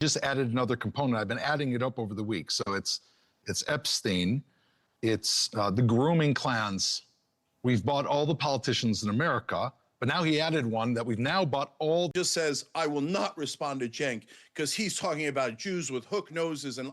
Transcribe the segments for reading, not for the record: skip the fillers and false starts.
Just added another component. I've been adding it up over the week. So it's Epstein, it's the grooming clans. We've bought all the politicians in America, but now he added one that we've now bought all. Just says, I will not respond to Cenk because he's talking about Jews with hook noses and,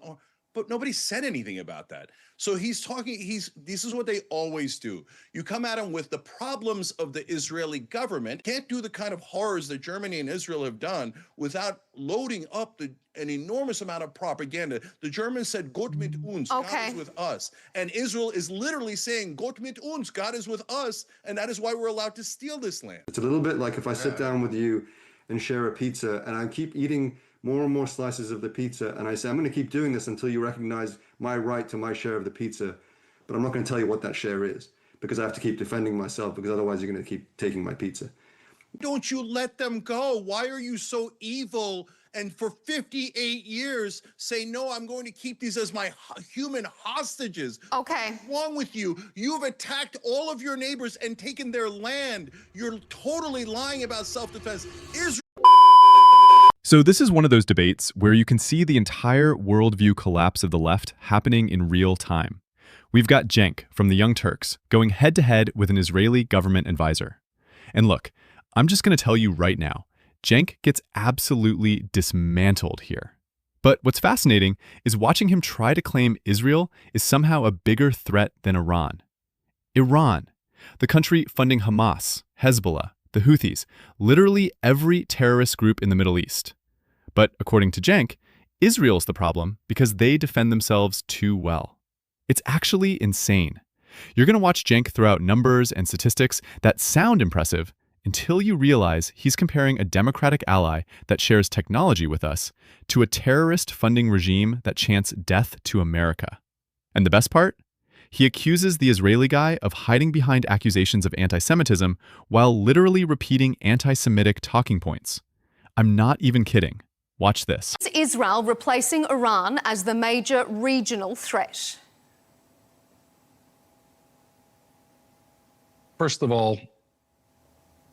but nobody said anything about that. So he's talking, this is what they always do. You come at him with the problems of the Israeli government, can't do the kind of horrors that Germany and Israel have done without loading up an enormous amount of propaganda. The Germans said, Gott mit uns, God is with us. And Israel is literally saying, Gott mit uns, God is with us, and that is why we're allowed to steal this land. It's a little bit like if I sit down with you and share a pizza and I keep eating more and more slices of the pizza, and I say, I'm going to keep doing this until you recognize my right to my share of the pizza, but I'm not going to tell you what that share is, because I have to keep defending myself, because otherwise you're going to keep taking my pizza. Don't you let them go? Why are you so evil? And for 58 years say, no, I'm going to keep these as my human hostages. Okay. What's wrong with you? You've attacked all of your neighbors and taken their land. You're totally lying about self-defense. So this is one of those debates where you can see the entire worldview collapse of the left happening in real time. We've got Cenk from the Young Turks going head-to-head with an Israeli government advisor. And look, I'm just going to tell you right now, Cenk gets absolutely dismantled here. But what's fascinating is watching him try to claim Israel is somehow a bigger threat than Iran. Iran, the country funding Hamas, Hezbollah, the Houthis, literally every terrorist group in the Middle East. But according to Cenk, Israel's the problem because they defend themselves too well. It's actually insane. You're going to watch Cenk throw out numbers and statistics that sound impressive until you realize he's comparing a democratic ally that shares technology with us to a terrorist funding regime that chants death to America. And the best part? He accuses the Israeli guy of hiding behind accusations of anti-Semitism while literally repeating anti-Semitic talking points. I'm not even kidding. Watch this. Israel replacing Iran as the major regional threat. First of all,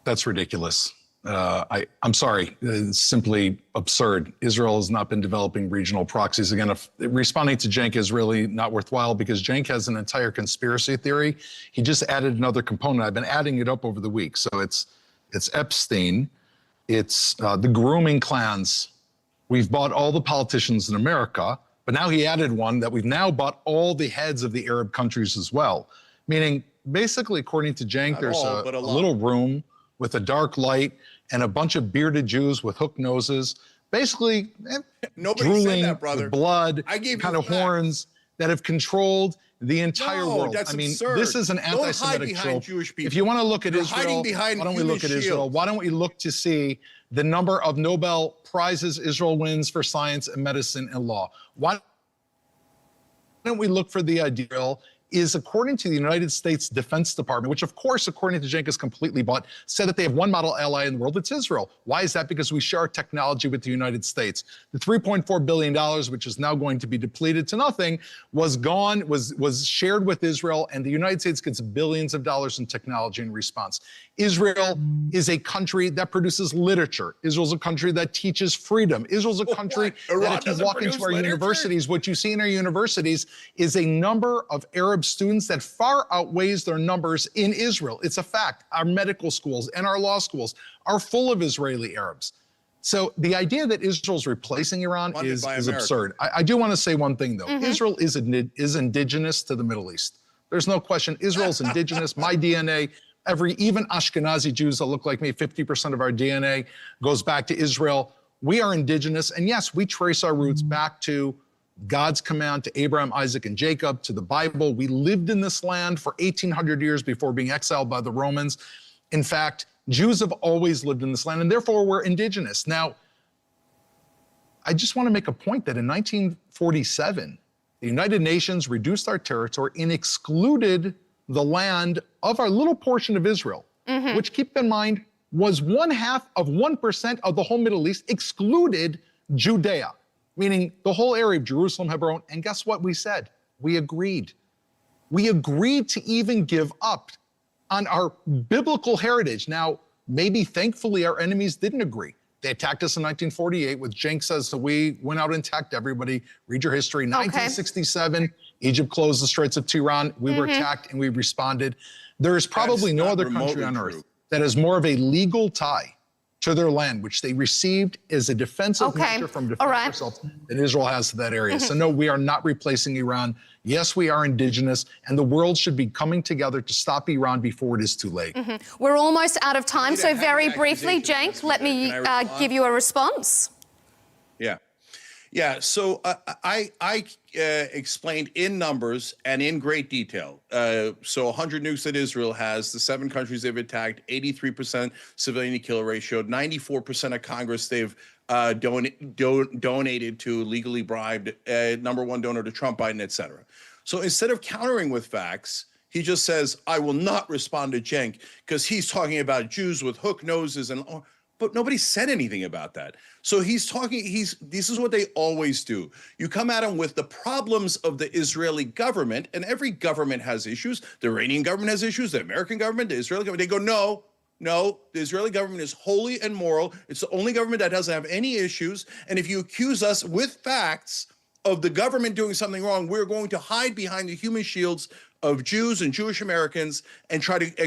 that's ridiculous. I'm sorry, it's simply absurd. Israel has not been developing regional proxies. Again, responding to Cenk is really not worthwhile because Cenk has an entire conspiracy theory. He just added another component. I've been adding it up over the week. So it's Epstein, it's the grooming clans. We've bought all the politicians in America, but now he added one that we've now bought all the heads of the Arab countries as well. Meaning, basically, according to Cenk, there's a little room with a dark light and a bunch of bearded Jews with hook noses, basically drooling with blood, kind of horns that have controlled the entire world. That's I mean, absurd. This is an anti-Semitic trope. If you want to look at Israel, why don't we look at Israel? Why don't we look to see the number of Nobel prizes Israel wins for science and medicine and law? Why don't we look for the ideal is, according to the United States Defense Department, which of course, according to Cenk, is completely bought, said that they have one model ally in the world, it's Israel. Why is that? Because we share our technology with the United States. The $3.4 billion, which is now going to be depleted to nothing, was shared with Israel, and the United States gets billions of dollars in technology in response. Israel is a country that produces literature. Israel's a country that teaches freedom. Israel's a country that if you walk into our universities, what you see in our universities is a number of Arab students that far outweighs their numbers in Israel. It's a fact. Our medical schools and our law schools are full of Israeli Arabs. So the idea that Israel's replacing Iran is absurd. I do want to say one thing, though. Israel is indigenous to the Middle East. There's no question. Israel's indigenous. My DNA, even Ashkenazi Jews that look like me, 50% of our DNA goes back to Israel. We are indigenous. And yes, we trace our roots back to God's command to Abraham, Isaac, and Jacob, to the Bible. We lived in this land for 1,800 years before being exiled by the Romans. In fact, Jews have always lived in this land, and therefore we're indigenous. Now, I just want to make a point that in 1947, the United Nations reduced our territory and excluded the land of our little portion of Israel, which, keep in mind, was 0.5% of the whole Middle East, excluded Judea, meaning the whole area of Jerusalem, Hebron. And guess what we said? We agreed. We agreed to even give up on our biblical heritage. Now, maybe thankfully our enemies didn't agree. They attacked us in 1948 with Cenk says that we went out and attacked everybody. Read your history. 1967, Egypt closed the Straits of Tiran. We were attacked and we responded. There is probably no other country on earth that has more of a legal tie to their land, which they received as a defensive measure from defending themselves, than Israel has to that area. So no, we are not replacing Iran. Yes, we are indigenous, and the world should be coming together to stop Iran before it is too late. We're almost out of time, so very briefly, Cenk, let me give you a response. Yeah, so I explained in numbers and in great detail. So 100 nukes that Israel has, the 7 countries they've attacked, 83% civilian kill ratio, 94% of Congress they've donated to, legally bribed, #1 donor to Trump, Biden, etc. So instead of countering with facts, he just says, I will not respond to Cenk because he's talking about Jews with hook noses and... But nobody said anything about that. So he's talking, this is what they always do. You come at him with the problems of the Israeli government, and every government has issues. The Iranian government has issues, the American government, the Israeli government. They go, no, the Israeli government is holy and moral. It's the only government that doesn't have any issues. And if you accuse us with facts of the government doing something wrong, we're going to hide behind the human shields of Jews and Jewish Americans and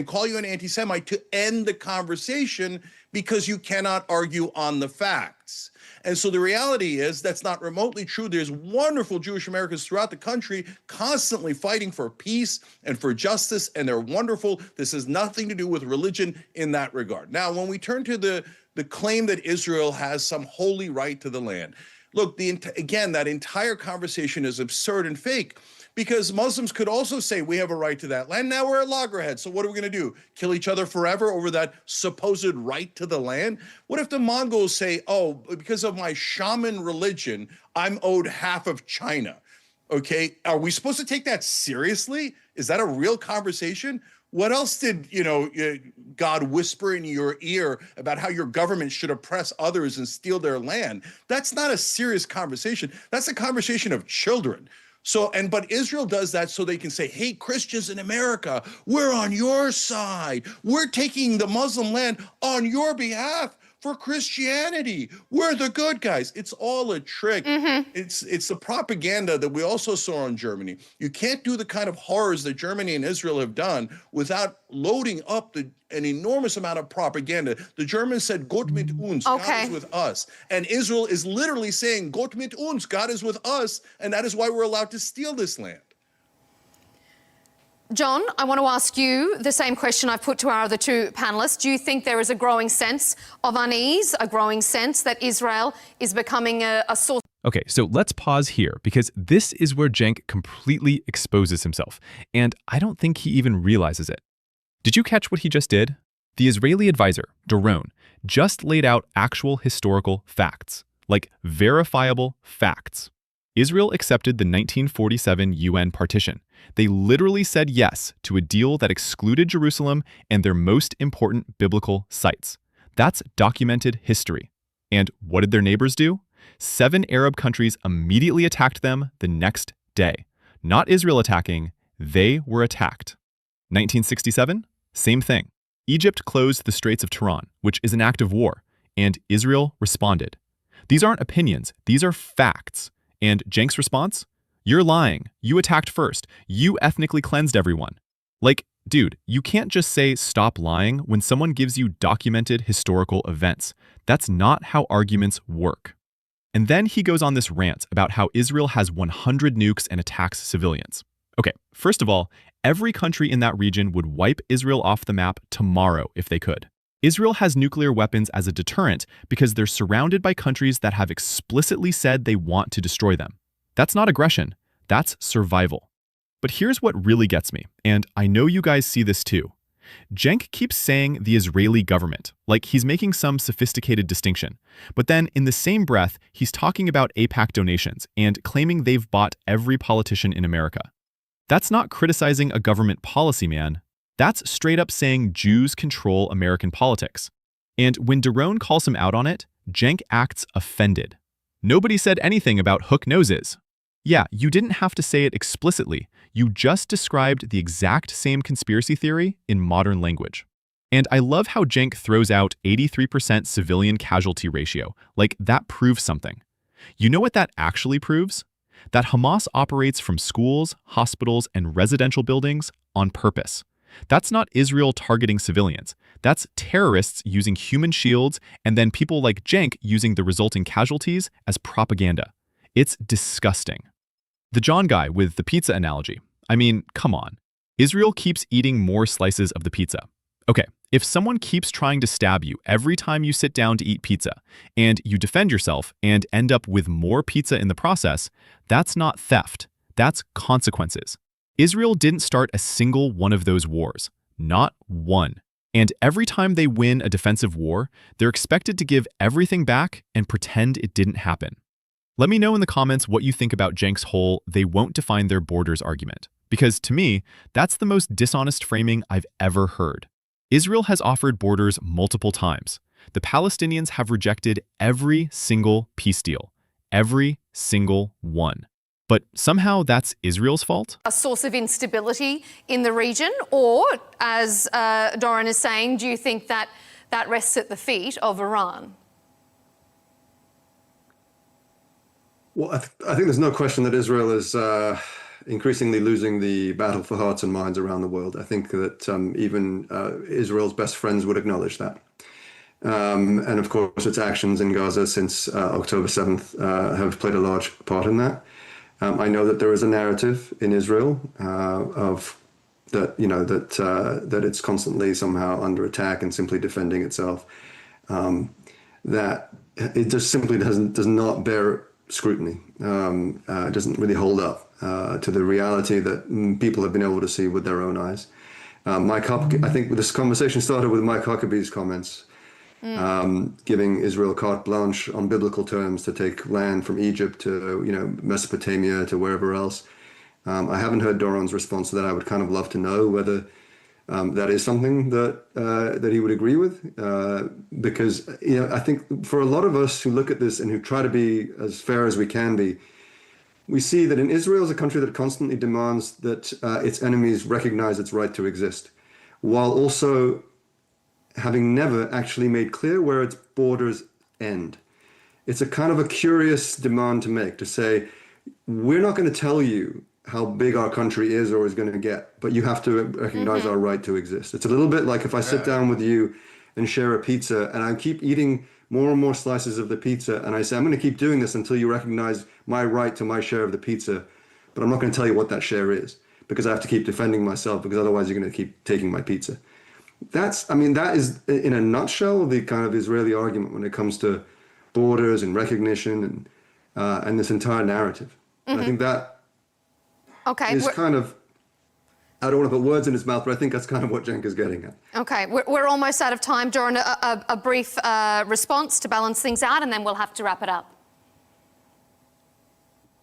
call you an anti-Semite to end the conversation because you cannot argue on the facts. And so the reality is that's not remotely true. There's wonderful Jewish Americans throughout the country constantly fighting for peace and for justice, and they're wonderful. This has nothing to do with religion in that regard. Now, when we turn to the claim that Israel has some holy right to the land, look, again, that entire conversation is absurd and fake, because Muslims could also say we have a right to that land. Now we're at loggerheads. So what are we going to do? Kill each other forever over that supposed right to the land? What if the Mongols say, oh, because of my shaman religion, I'm owed half of China? Okay, are we supposed to take that seriously? Is that a real conversation? What else did, God whisper in your ear about how your government should oppress others and steal their land? That's not a serious conversation. That's a conversation of children. But Israel does that so they can say, hey, Christians in America, we're on your side. We're taking the Muslim land on your behalf for Christianity. We're the good guys. It's all a trick. It's the propaganda that we also saw in Germany. You can't do the kind of horrors that Germany and Israel have done without loading up an enormous amount of propaganda. The Germans said, Gott mit uns, God is with us. And Israel is literally saying, Gott mit uns, God is with us, and that is why we're allowed to steal this land. John, I want to ask you the same question I've put to our other 2 panelists. Do you think there is a growing sense of unease, a growing sense that Israel is becoming a source? Okay, so let's pause here, because this is where Cenk completely exposes himself, and I don't think he even realizes it. Did you catch what he just did? The Israeli advisor, Doron, just laid out actual historical facts, like verifiable facts. Israel accepted the 1947 UN partition. They literally said yes to a deal that excluded Jerusalem and their most important biblical sites. That's documented history. And what did their neighbors do? 7 Arab countries immediately attacked them the next day. Not Israel attacking, they were attacked. 1967? Same thing. Egypt closed the Straits of Tiran, which is an act of war, and Israel responded. These aren't opinions, these are facts. And Cenk's response? You're lying. You attacked first. You ethnically cleansed everyone. Like, dude, you can't just say stop lying when someone gives you documented historical events. That's not how arguments work. And then he goes on this rant about how Israel has 100 nukes and attacks civilians. Okay, first of all, every country in that region would wipe Israel off the map tomorrow if they could. Israel has nuclear weapons as a deterrent because they're surrounded by countries that have explicitly said they want to destroy them. That's not aggression, that's survival. But here's what really gets me, and I know you guys see this too. Cenk keeps saying the Israeli government, like he's making some sophisticated distinction. But then in the same breath, he's talking about AIPAC donations and claiming they've bought every politician in America. That's not criticizing a government policy, man. That's straight up saying Jews control American politics. And when Doron calls him out on it, Cenk acts offended. Nobody said anything about hook noses. Yeah, you didn't have to say it explicitly. You just described the exact same conspiracy theory in modern language. And I love how Cenk throws out 83% civilian casualty ratio, like that proves something. You know what that actually proves? That Hamas operates from schools, hospitals, and residential buildings on purpose. That's not Israel targeting civilians. That's terrorists using human shields and then people like Cenk using the resulting casualties as propaganda. It's disgusting. The John guy with the pizza analogy. I mean, come on. Israel keeps eating more slices of the pizza. Okay, if someone keeps trying to stab you every time you sit down to eat pizza, and you defend yourself and end up with more pizza in the process, that's not theft. That's consequences. Israel didn't start a single one of those wars. Not one. And every time they win a defensive war, they're expected to give everything back and pretend it didn't happen. Let me know in the comments what you think about Cenk's whole "they won't define their borders" argument. Because to me, that's the most dishonest framing I've ever heard. Israel has offered borders multiple times. The Palestinians have rejected every single peace deal. Every single one. But somehow that's Israel's fault? A source of instability in the region? Or, as Doron is saying, do you think that that rests at the feet of Iran? Well, I think there's no question that Israel is increasingly losing the battle for hearts and minds around the world. I think that even Israel's best friends would acknowledge that. And of course, its actions in Gaza since October 7th have played a large part in that. I know that there is a narrative in Israel of that, that it's constantly somehow under attack and simply defending itself. That it just simply does not bear scrutiny. It doesn't really hold up to the reality that people have been able to see with their own eyes. I think this conversation started with Mike Huckabee's comments, giving Israel carte blanche on biblical terms to take land from Egypt to Mesopotamia to wherever else. I haven't heard Doron's response to that. I would kind of love to know whether that is something that he would agree with, because I think for a lot of us who look at this and who try to be as fair as we can be, we see that in Israel is a country that constantly demands that its enemies recognize its right to exist, while also having never actually made clear where its borders end. It's a kind of a curious demand to make, to say, we're not going to tell you how big our country is or is going to get, but you have to recognize our right to exist. It's a little bit like if I sit down with you and share a pizza and I keep eating more and more slices of the pizza and I say, I'm going to keep doing this until you recognize my right to my share of the pizza, but I'm not going to tell you what that share is because I have to keep defending myself because otherwise you're going to keep taking my pizza. That is in a nutshell the kind of Israeli argument when it comes to borders and recognition and this entire narrative. And I think that is kind of, I don't want to put words in his mouth, but I think that's kind of what Cenk is getting at. Okay, we're almost out of time. Doron, a brief response to balance things out, and then we'll have to wrap it up.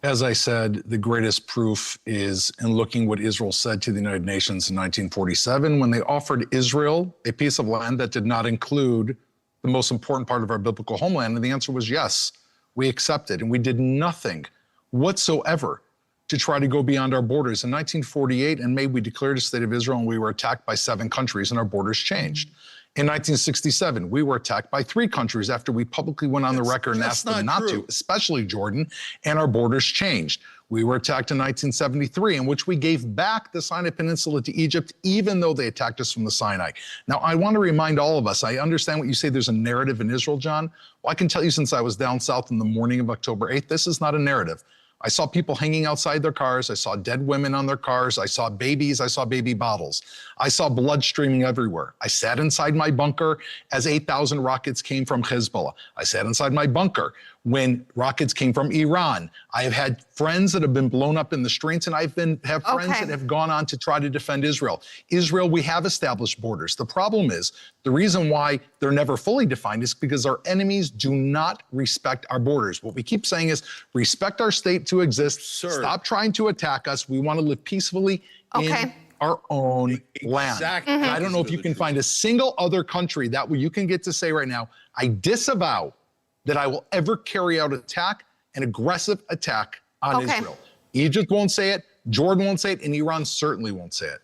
As I said, the greatest proof is in looking what Israel said to the United Nations in 1947 when they offered Israel a piece of land that did not include the most important part of our biblical homeland. And the answer was yes, we accepted. And we did nothing whatsoever to try to go beyond our borders. In 1948, in May, we declared a state of Israel and we were attacked by 7 countries and our borders changed. In 1967, we were attacked by 3 countries after we publicly went on the record and asked them not to, especially Jordan, and our borders changed. We were attacked in 1973, in which we gave back the Sinai Peninsula to Egypt, even though they attacked us from the Sinai. Now, I want to remind all of us, I understand what you say, there's a narrative in Israel, John. Well, I can tell you since I was down south in the morning of October 8th, this is not a narrative. I saw people hanging outside their cars. I saw dead women on their cars. I saw babies. I saw baby bottles. I saw blood streaming everywhere. I sat inside my bunker as 8,000 rockets came from Hezbollah. I sat inside my bunker when rockets came from Iran. I have had friends that have been blown up in the streets, and have friends that have gone on to try to defend Israel. Israel, we have established borders. The problem is, the reason why they're never fully defined is because our enemies do not respect our borders. What we keep saying is, respect our state to exist. Stop trying to attack us. We want to live peacefully in our own land. And I don't know if you can find a single other country that you can get to say right now, I disavow that I will ever carry out an aggressive attack on Israel. Egypt won't say it, Jordan won't say it, and Iran certainly won't say it.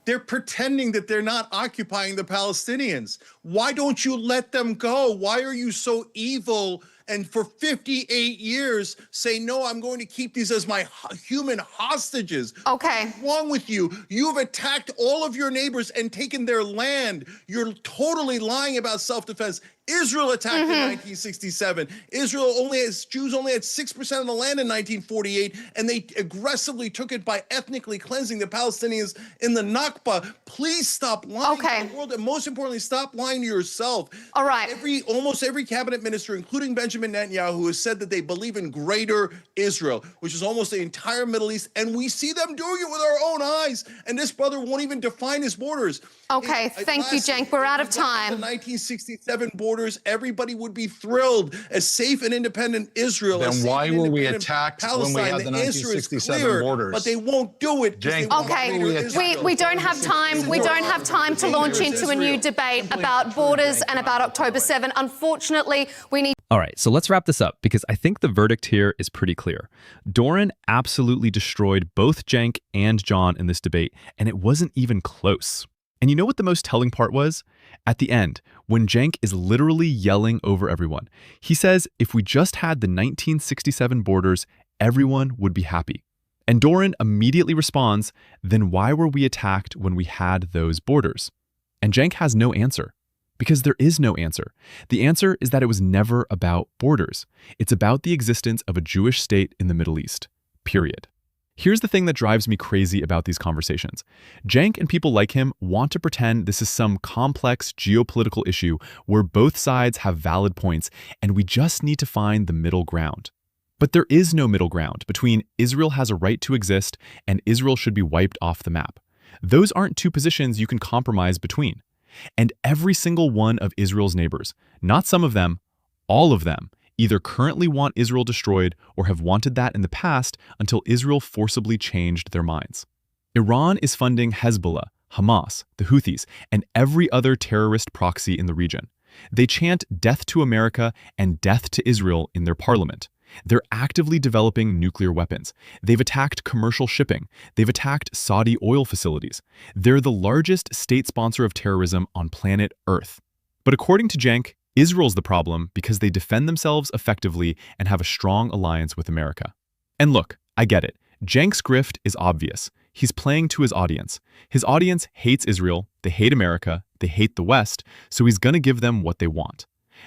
They're pretending that they're not occupying the Palestinians. Why don't you let them go? Why are you so evil? And for 58 years say, no, I'm going to keep these as my human hostages. Okay. What's wrong with you? You've attacked all of your neighbors and taken their land. You're totally lying about self-defense. Israel attacked in 1967. Jews only had 6% of the land in 1948, and they aggressively took it by ethnically cleansing the Palestinians in the Nakba. Please stop lying to the world, and most importantly, stop lying to yourself. All right. Almost every cabinet minister, including Benjamin Netanyahu, has said that they believe in greater Israel, which is almost the entire Middle East, and we see them doing it with our own eyes, and this brother won't even define his borders. Okay, thank you, Cenk. We're out of time. The 1967 borders, everybody would be thrilled. As safe and independent Israel. Then why were we attacked when we had the 1967 borders? But they won't do it. Okay, we don't have time. We don't have time to launch into a new debate about borders and about October 7. Unfortunately, we need. All right, so let's wrap this up because I think the verdict here is pretty clear. Doron absolutely destroyed both Cenk and John in this debate, and it wasn't even close. And you know what the most telling part was? At the end, when Cenk is literally yelling over everyone, he says if we just had the 1967 borders, everyone would be happy. And Doron immediately responds, then why were we attacked when we had those borders? And Cenk has no answer. Because there is no answer. The answer is that it was never about borders. It's about the existence of a Jewish state in the Middle East. Period. Here's the thing that drives me crazy about these conversations. Cenk and people like him want to pretend this is some complex geopolitical issue where both sides have valid points and we just need to find the middle ground. But there is no middle ground between Israel has a right to exist and Israel should be wiped off the map. Those aren't two positions you can compromise between. And every single one of Israel's neighbors, not some of them, all of them, either currently want Israel destroyed or have wanted that in the past until Israel forcibly changed their minds. Iran is funding Hezbollah, Hamas, the Houthis, and every other terrorist proxy in the region. They chant death to America and death to Israel in their parliament. They're actively developing nuclear weapons. They've attacked commercial shipping. They've attacked Saudi oil facilities. They're the largest state sponsor of terrorism on planet Earth. But according to Cenk, Israel's the problem because they defend themselves effectively and have a strong alliance with America. And look, I get it. Cenk's grift is obvious. He's playing to his audience. His audience hates Israel, they hate America, they hate the West, so he's gonna give them what they want.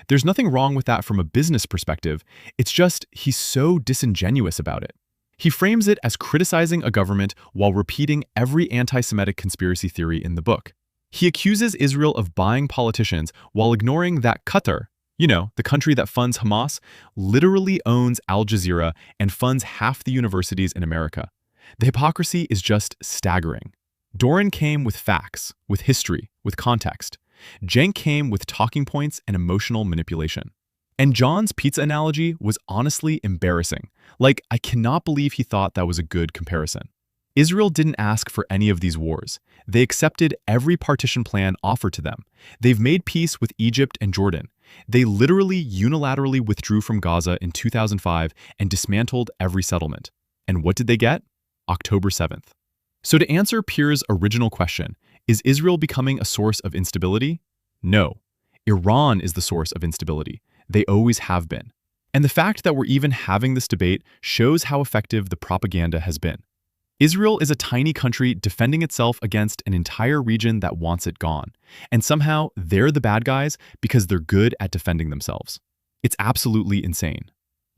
There's nothing wrong with that from a business perspective, it's just he's so disingenuous about it. He frames it as criticizing a government while repeating every anti-Semitic conspiracy theory in the book. He accuses Israel of buying politicians while ignoring that Qatar, the country that funds Hamas, literally owns Al Jazeera and funds half the universities in America. The hypocrisy is just staggering. Doron came with facts, with history, with context. Cenk came with talking points and emotional manipulation. And John's pizza analogy was honestly embarrassing. Like, I cannot believe he thought that was a good comparison. Israel didn't ask for any of these wars. They accepted every partition plan offered to them. They've made peace with Egypt and Jordan. They literally unilaterally withdrew from Gaza in 2005 and dismantled every settlement. And what did they get? October 7th. So to answer Pierre's original question, is Israel becoming a source of instability? No. Iran is the source of instability. They always have been. And the fact that we're even having this debate shows how effective the propaganda has been. Israel is a tiny country defending itself against an entire region that wants it gone. And somehow they're the bad guys because they're good at defending themselves. It's absolutely insane.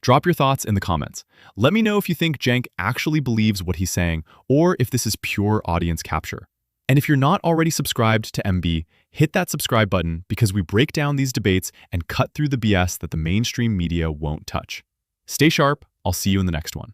Drop your thoughts in the comments. Let me know if you think Cenk actually believes what he's saying or if this is pure audience capture. And if you're not already subscribed to MB, hit that subscribe button because we break down these debates and cut through the BS that the mainstream media won't touch. Stay sharp. I'll see you in the next one.